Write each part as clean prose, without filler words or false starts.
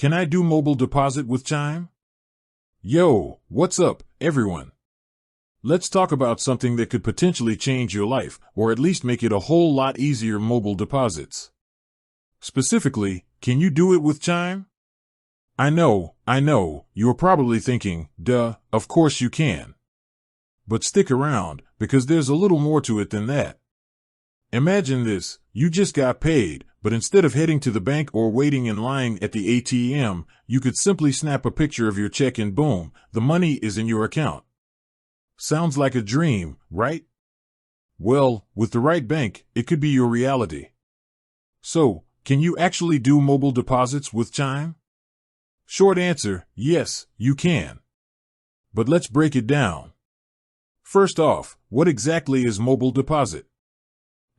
Can I do mobile deposit with Chime? Yo, what's up, everyone? Let's talk about something that could potentially change your life, or at least make it a whole lot easier: mobile deposits. Specifically, can you do it with Chime? I know, you're probably thinking, duh, of course you can. But stick around, because there's a little more to it than that. Imagine this: you just got paid, but instead of heading to the bank or waiting in line at the ATM, you could simply snap a picture of your check and boom, the money is in your account. Sounds like a dream, right? Well, with the right bank, it could be your reality. So, can you actually do mobile deposits with Chime? Short answer, yes, you can. But let's break it down. First off, what exactly is mobile deposit?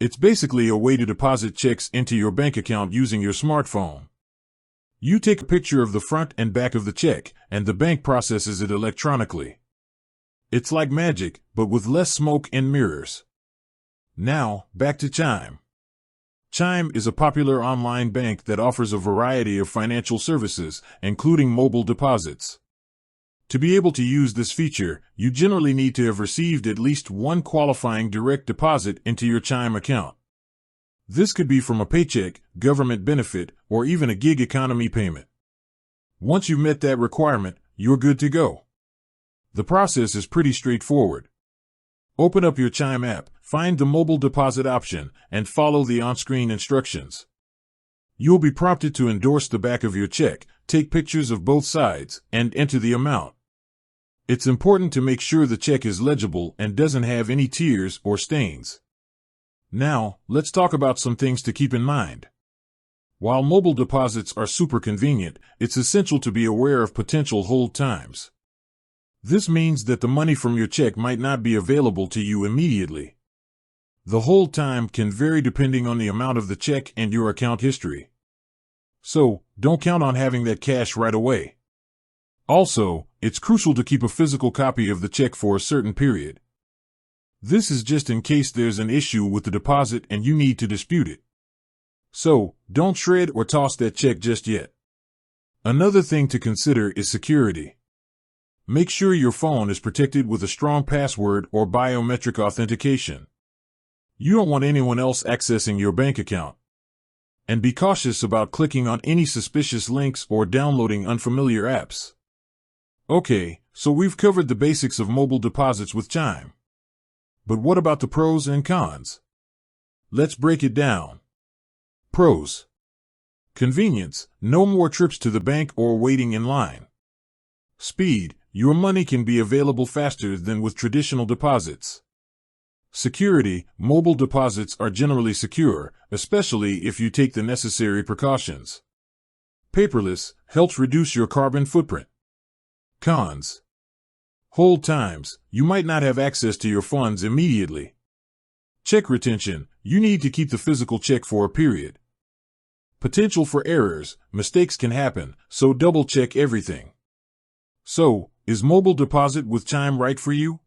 It's basically a way to deposit checks into your bank account using your smartphone. You take a picture of the front and back of the check, and the bank processes it electronically. It's like magic, but with less smoke and mirrors. Now, back to Chime. Chime is a popular online bank that offers a variety of financial services, including mobile deposits. To be able to use this feature, you generally need to have received at least one qualifying direct deposit into your Chime account. This could be from a paycheck, government benefit, or even a gig economy payment. Once you've met that requirement, you're good to go. The process is pretty straightforward. Open up your Chime app, find the mobile deposit option, and follow the on-screen instructions. You'll be prompted to endorse the back of your check, take pictures of both sides, and enter the amount. It's important to make sure the check is legible and doesn't have any tears or stains. Now, let's talk about some things to keep in mind. While mobile deposits are super convenient, it's essential to be aware of potential hold times. This means that the money from your check might not be available to you immediately. The hold time can vary depending on the amount of the check and your account history. So, don't count on having that cash right away. Also, it's crucial to keep a physical copy of the check for a certain period. This is just in case there's an issue with the deposit and you need to dispute it. So, don't shred or toss that check just yet. Another thing to consider is security. Make sure your phone is protected with a strong password or biometric authentication. You don't want anyone else accessing your bank account. And be cautious about clicking on any suspicious links or downloading unfamiliar apps. Okay, so we've covered the basics of mobile deposits with Chime. But what about the pros and cons? Let's break it down. Pros. Convenience: no more trips to the bank or waiting in line. Speed: your money can be available faster than with traditional deposits. Security: mobile deposits are generally secure, especially if you take the necessary precautions. Paperless: helps reduce your carbon footprint. Cons. Hold times: you might not have access to your funds immediately. Check retention: you need to keep the physical check for a period. Potential for errors: mistakes can happen, so double check everything. So, is mobile deposit with Chime right for you?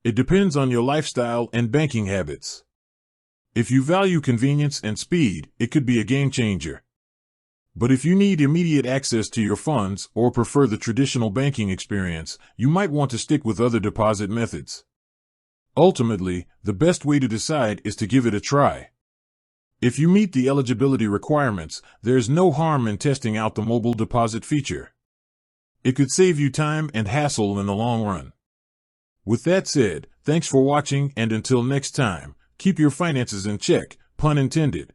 It depends on your lifestyle and banking habits. If you value convenience and speed, it could be a game changer. But if you need immediate access to your funds or prefer the traditional banking experience, you might want to stick with other deposit methods. Ultimately, the best way to decide is to give it a try. If you meet the eligibility requirements, there's no harm in testing out the mobile deposit feature. It could save you time and hassle in the long run. With that said, thanks for watching, and until next time, keep your finances in check, pun intended.